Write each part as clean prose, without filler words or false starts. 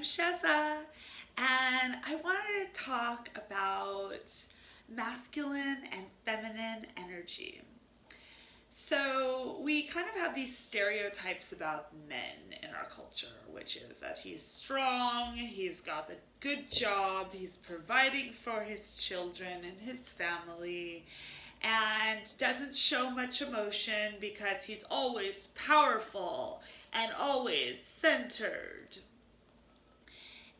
Sheza, and I wanted to talk about masculine and feminine energy. So, we kind of have these stereotypes about men in our culture, which is that he's strong, he's got a good job, he's providing for his children and his family, and doesn't show much emotion because he's always powerful and always centered.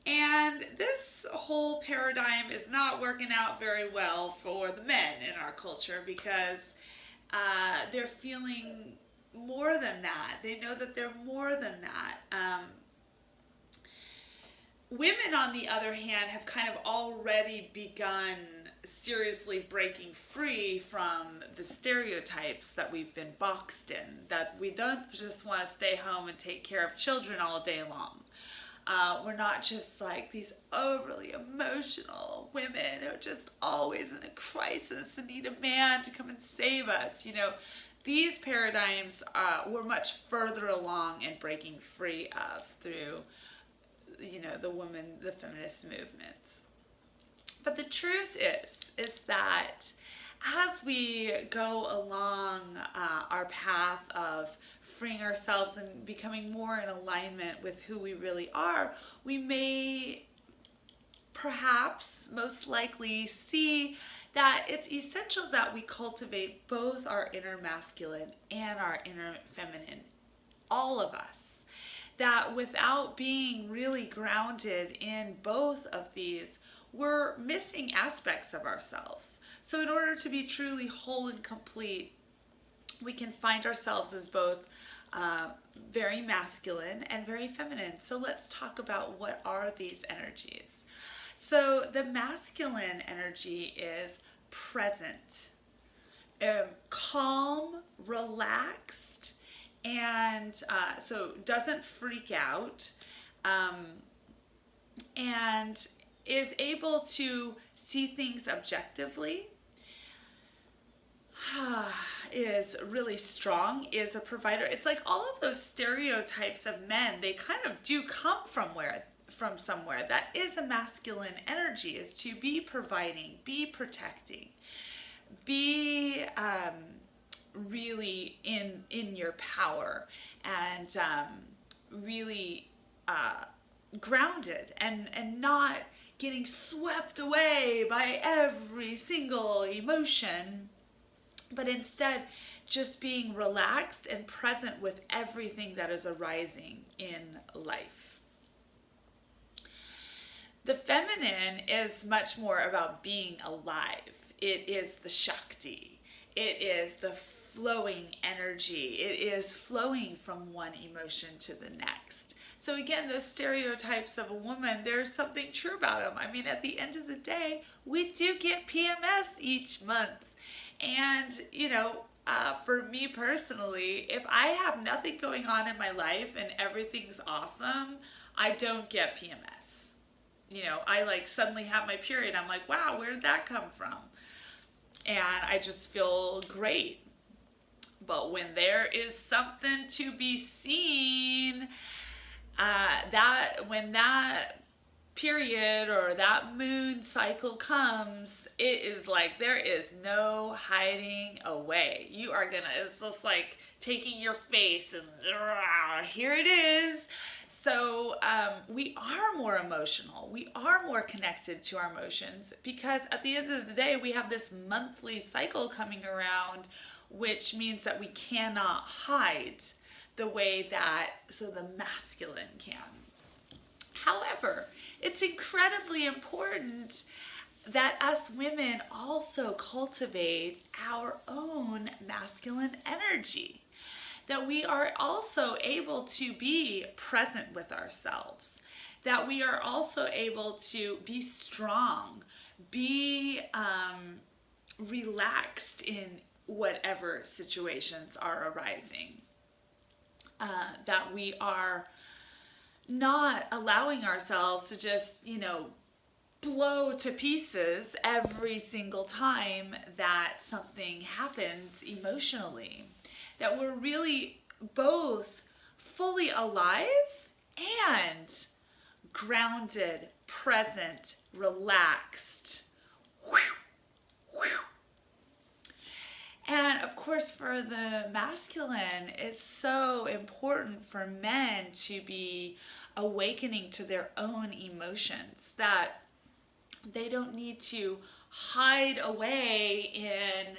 And this whole paradigm is not working out very well for the men in our culture because they're feeling more than that. They know that they're more than that. Women, on the other hand, have kind of already begun seriously breaking free from the stereotypes that we've been boxed in, that we don't just want to stay home and take care of children all day long. We're not just like these overly emotional women who are just always in a crisis and need a man to come and save us. These paradigms we're much further along in breaking free of through, the feminist movements. But the truth is that as we go along our path of freeing ourselves and becoming more in alignment with who we really are, we may perhaps most likely see that it's essential that we cultivate both our inner masculine and our inner feminine, all of us. That without being really grounded in both of these, we're missing aspects of ourselves. So in order to be truly whole and complete, we can find ourselves as both very masculine and very feminine. So let's talk about what are these energies. So the masculine energy is present, calm, relaxed, and so doesn't freak out, and is able to see things objectively, is really strong, is a provider. It's like all of those stereotypes of men, they kind of do come from somewhere. That is a masculine energy, is to be providing, be protecting, be really in your power, and really grounded and not getting swept away by every single emotion, but instead just being relaxed and present with everything that is arising in life. The feminine is much more about being alive. It is the Shakti. It is the flowing energy. It is flowing from one emotion to the next. So again, those stereotypes of a woman, there's something true about them. I mean, at the end of the day, we do get PMS each month. And, for me personally, if I have nothing going on in my life and everything's awesome, I don't get PMS. I suddenly have my period. I'm like, wow, where did that come from? And I just feel great. But when there is something to be seen, when that period or that moon cycle comes, it is like there is no hiding away. You are it's just like taking your face and here it is. So we are more emotional. We are more connected to our emotions because at the end of the day, we have this monthly cycle coming around, which means that we cannot hide the way that the masculine can. However, it's incredibly important that us women also cultivate our own masculine energy. That we are also able to be present with ourselves. That we are also able to be strong, be relaxed in whatever situations are arising. That we are not allowing ourselves to just, blow to pieces every single time that something happens emotionally. That we're really both fully alive and grounded, present, relaxed. And of course, for the masculine, it's so important for men to be awakening to their own emotions, that they don't need to hide away in,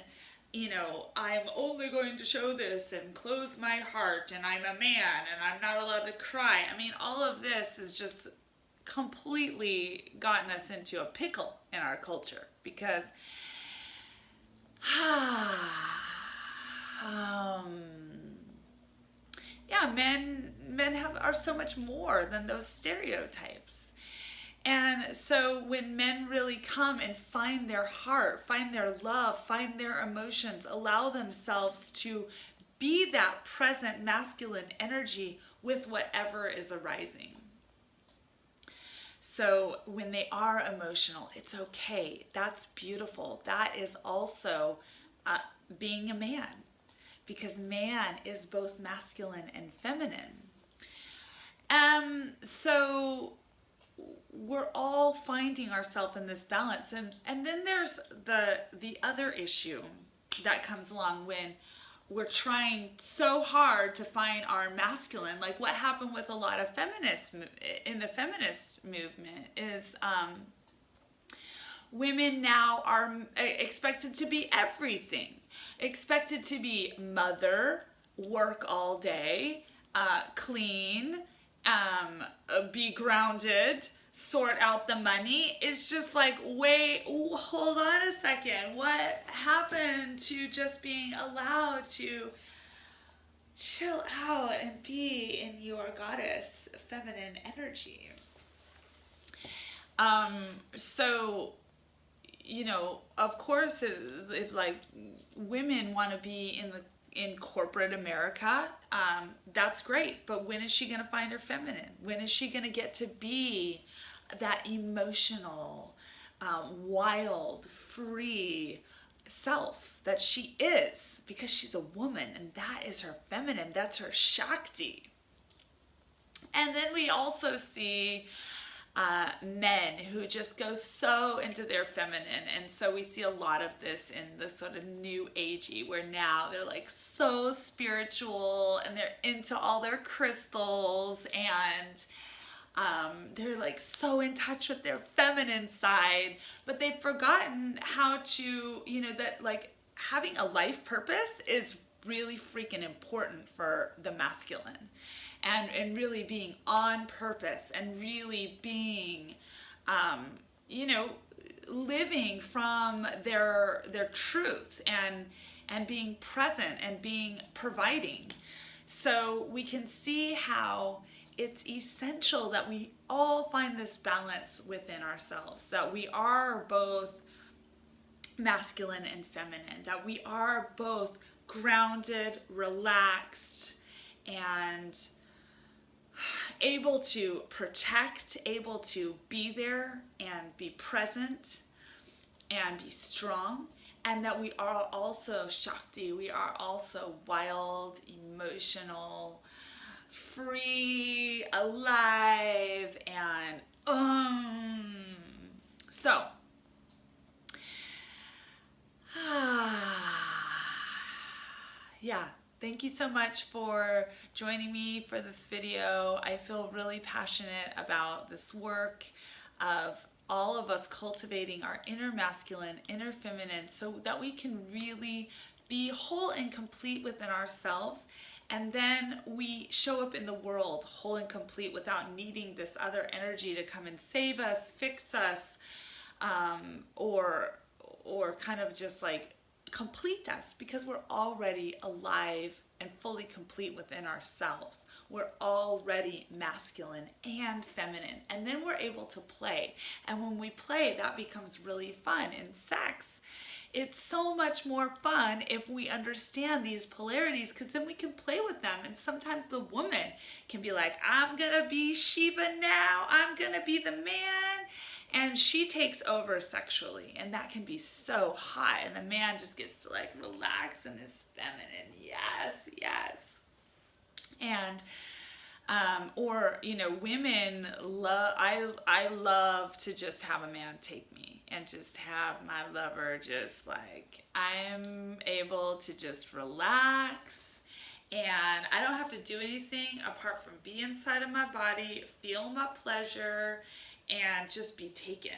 I'm only going to show this and close my heart, and I'm a man and I'm not allowed to cry. I mean, all of this has just completely gotten us into a pickle in our culture, because yeah, men are so much more than those stereotypes. And so when men really come and find their heart, find their love, find their emotions, allow themselves to be that present masculine energy with whatever is arising. So when they are emotional, it's okay. That's beautiful. That is also being a man, because man is both masculine and feminine. So we're all finding ourselves in this balance, and then there's the other issue that comes along when we're trying so hard to find our masculine. Like what happened with a lot of feminists in the feminist movement is women now are expected to be everything, expected to be mother, work all day, clean, be grounded, sort out the money. It's just like, wait, hold on a second. What happened to just being allowed to chill out and be in your goddess feminine energy? So, of course, it's like women want to be in corporate America. That's great, but when is she going to find her feminine? When is she going to get to be that emotional, wild, free self that she is? Because she's a woman, and that is her feminine. That's her Shakti. And then we also see men who just go so into their feminine, and so we see a lot of this in the sort of new agey, where now they're like so spiritual and they're into all their crystals, and they're like so in touch with their feminine side, but they've forgotten how to, that like having a life purpose is really freaking important for the masculine. And really being on purpose, and really being, living from their truth, and being present, and being providing. So we can see how it's essential that we all find this balance within ourselves, that we are both masculine and feminine, that we are both grounded, relaxed, and able to protect, able to be there and be present and be strong, and that we are also Shakti, we are also wild, emotional, free, alive, and so yeah, thank you so much for joining me for this video. I feel really passionate about this work of all of us cultivating our inner masculine, inner feminine, so that we can really be whole and complete within ourselves, and then we show up in the world whole and complete without needing this other energy to come and save us, fix us, or kind of just like complete us, because we're already alive and fully complete within ourselves. We're already masculine and feminine, and then we're able to play. And when we play, that becomes really fun. In sex, it's so much more fun if we understand these polarities, because then we can play with them. And sometimes the woman can be like, I'm gonna be Shiva now, I'm gonna be the man, and she takes over sexually, and that can be so hot, and the man just gets to like relax in his feminine. Yes, yes. And Or, you know, women love, I love to just have a man take me and just have my lover just like, I'm able to just relax and I don't have to do anything apart from be inside of my body, feel my pleasure, and just be taken.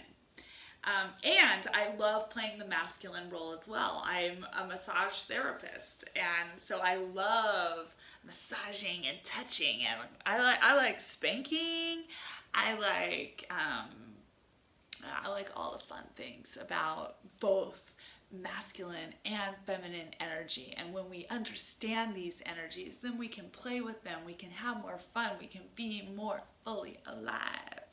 And I love playing the masculine role as well. I'm a massage therapist, and so I love massaging and touching, and I like spanking. I like all the fun things about both masculine and feminine energy. And when we understand these energies, then we can play with them. We can have more fun. We can be more fully alive.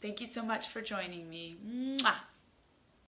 Thank you so much for joining me. Mwah.